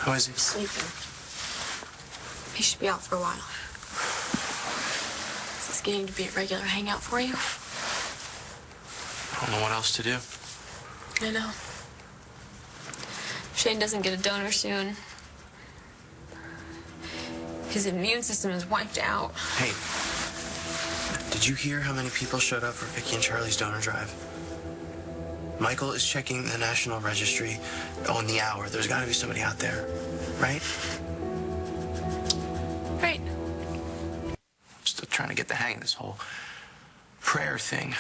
How is he? Sleeping. He should be out for a while. Is this getting to be a regular hangout for you? I don't know what else to do. I know. If Shane doesn't get a donor soon, his immune system is wiped out. Hey, did you hear how many people showed up for Vicky and Charlie's donor drive? Michael is checking the National Registry on the hour. There's got to be somebody out there, right? Right. I'm still trying to get the hang of this whole prayer thing.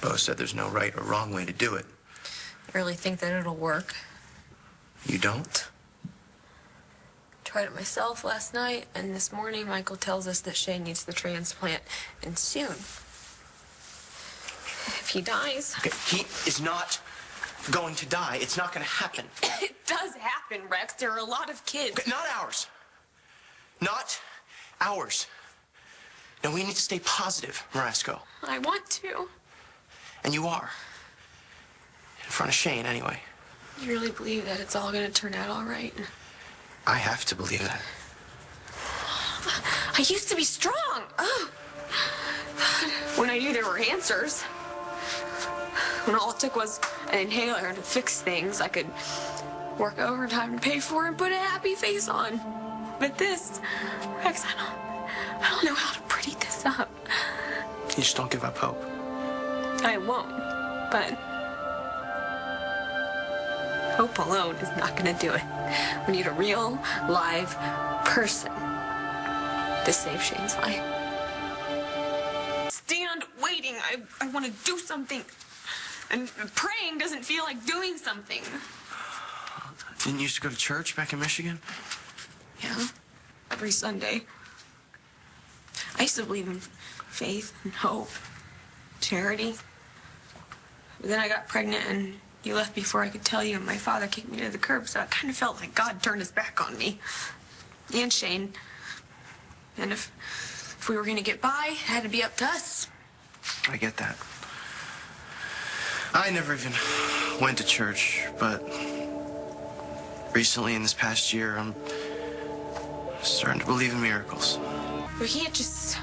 Bo said there's no right or wrong way to do it. I really think that it'll work. You don't? Tried it myself last night, and this morning Michael tells us that Shane needs the transplant, and soon. If he dies... Okay, he is not going to die. It's not going to happen. It does happen, Rex. There are a lot of kids. Okay, not ours. Not ours. No, we need to stay positive, Marasco. I want to. And you are. In front of Shane, anyway. You really believe that it's all going to turn out all right? I have to believe that. I used to be strong. Oh. When I knew there were answers. When all it took was an inhaler to fix things, I could work overtime to pay for it and put a happy face on. But this, Rex, I don't know how to pretty this up. You just don't give up hope. I won't, but hope alone is not going to do it. We need a real, live person to save Shane's life. Stand waiting. I want to do something. And praying doesn't feel like doing something. Didn't you used to go to church back in Michigan? Yeah, every Sunday. I used to believe in faith and hope, charity. But then I got pregnant and you left before I could tell you, and my father kicked me to the curb, so I kind of felt like God turned his back on me. And Shane. And if we were going to get by, it had to be up to us. I get that. I never even went to church, but recently in this past year, I'm starting to believe in miracles. We can't just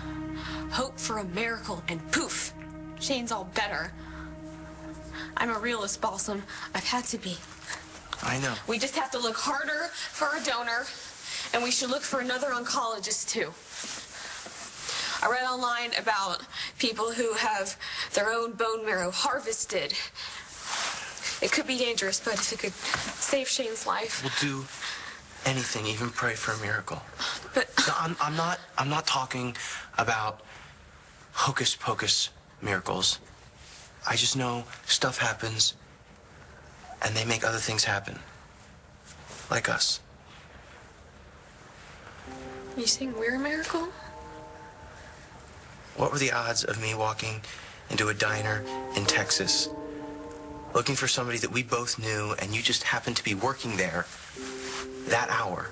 hope for a miracle and poof, Shane's all better. I'm a realist, Balsam. I've had to be. I know. We just have to look harder for a donor, and we should look for another oncologist, too. I read online about people who have their own bone marrow harvested. It could be dangerous, but if it could save Shane's life... We'll do anything, even pray for a miracle. But... No, I'm not talking about hocus-pocus miracles. I just know stuff happens, and they make other things happen. Like us. You saying we're a miracle? What were the odds of me walking into a diner in Texas, looking for somebody that we both knew, and you just happened to be working there that hour?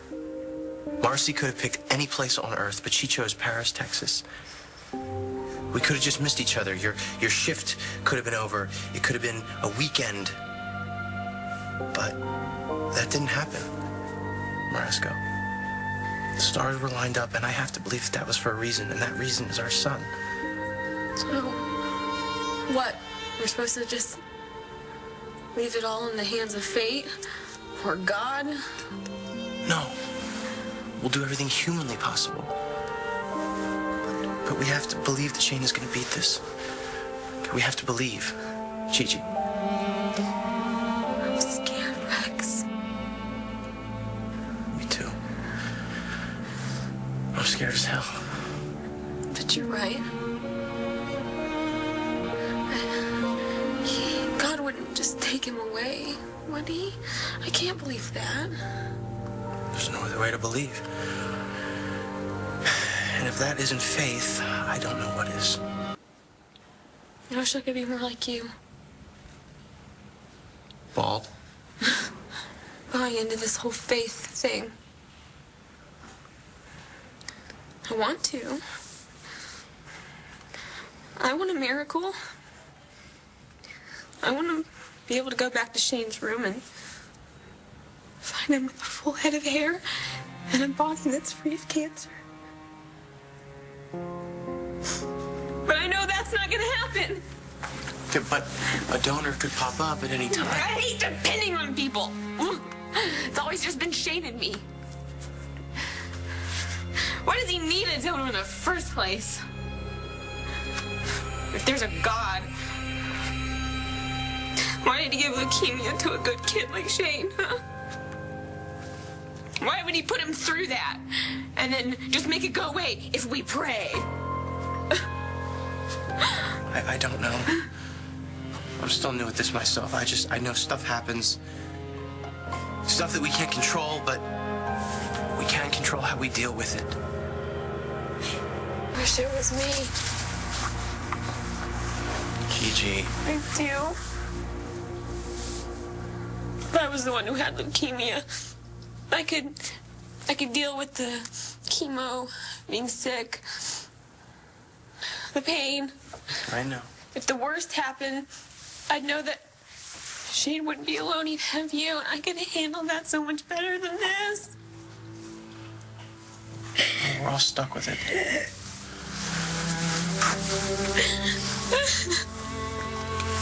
Marcy could have picked any place on earth, but she chose Paris, Texas. We could have just missed each other. Your shift could have been over. It could have been a weekend. But that didn't happen, Marasco. The stars were lined up, and I have to believe that was for a reason, and that reason is our son. So, what? We're supposed to just leave it all in the hands of fate? Or God? No. We'll do everything humanly possible. But we have to believe that Shane is going to beat this. We have to believe. Gigi. I'm scared, Rex. Me too. I'm scared as hell. But you're right. God wouldn't just take him away, would he? I can't believe that. There's no other way to believe. And if that isn't faith, I don't know what is. I wish I could be more like you. Bald? Buying into this whole faith thing. I want to. I want a miracle. I want to be able to go back to Shane's room and find him with a full head of hair and a body that's free of cancer. But I know that's not gonna happen. But a donor could pop up at any time. I hate depending on people. It's always just been Shane and me. Why does he need a donor in the first place? If there's a God, why did he give leukemia to a good kid like Shane, huh? Why would he put him through that and then just make it go away if we pray? I don't know. I'm still new at this myself. I know stuff happens. Stuff that we can't control, but we can control how we deal with it. Wish it was me. Gigi. I do. I was the one who had leukemia. I could deal with the chemo, being sick, the pain. I know. If the worst happened, I'd know that Shane wouldn't be alone. He'd have you, and I could handle that so much better than this. We're all stuck with it.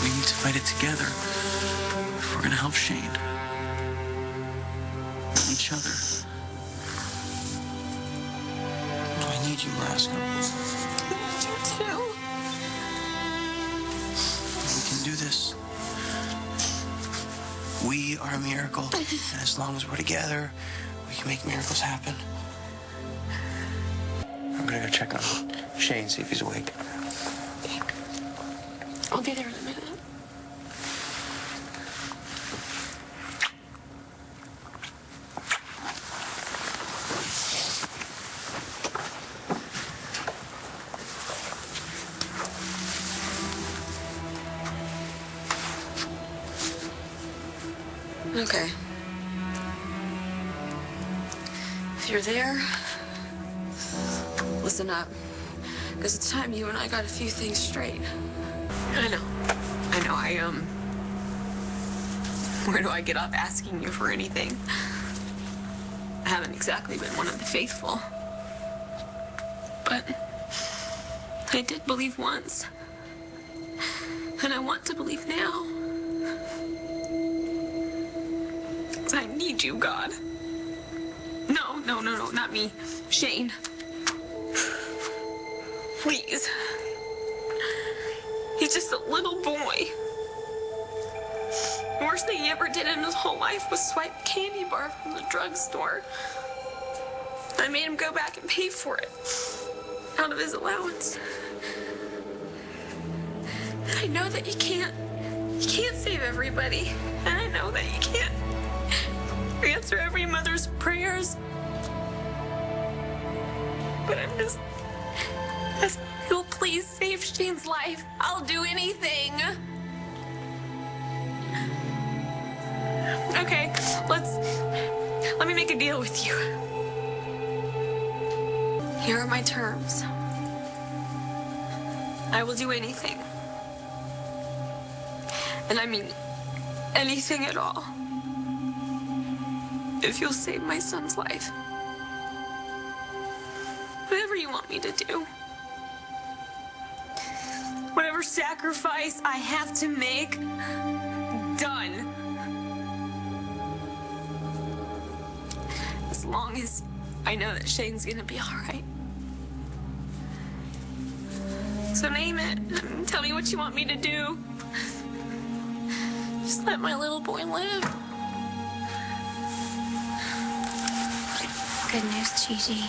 We need to fight it together if we're gonna help Shane. Each other. I need you, Rascal. You too. We can do this. We are a miracle. And as long as we're together, we can make miracles happen. I'm gonna go check on Shane, see if he's awake. I'll be there in a minute. Okay. If you're there, listen up. Because it's time you and I got a few things straight. I know. Where do I get off asking you for anything? I haven't exactly been one of the faithful. But I did believe once. And I want to believe now. I need you, God. No, not me. Shane. Please. He's just a little boy. The worst thing he ever did in his whole life was swipe a candy bar from the drugstore. I made him go back and pay for it. Out of his allowance. And I know that you can't save everybody. And I know that you can't answer every mother's prayers. But I'm just asking you'll please save Shane's life. I'll do anything. Okay, let me make a deal with you. Here are my terms. I will do anything. And I mean anything at all. If you'll save my son's life. Whatever you want me to do. Whatever sacrifice I have to make, done. As long as I know that Shane's gonna be all right. So name it. Tell me what you want me to do. Just let my little boy live. Good news, Gigi.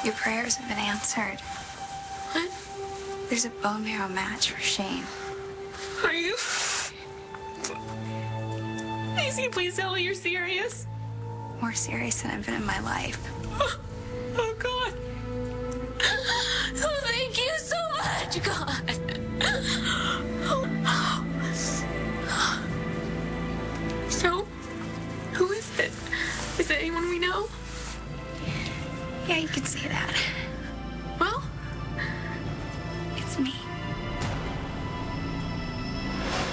Your prayers have been answered. What? There's a bone marrow match for Shane. Are you? Macy, please tell me you're serious. More serious than I've been in my life. Oh, God. Oh, thank you so much, God. So, who is it? Is it anyone we know? Yeah, you could say that.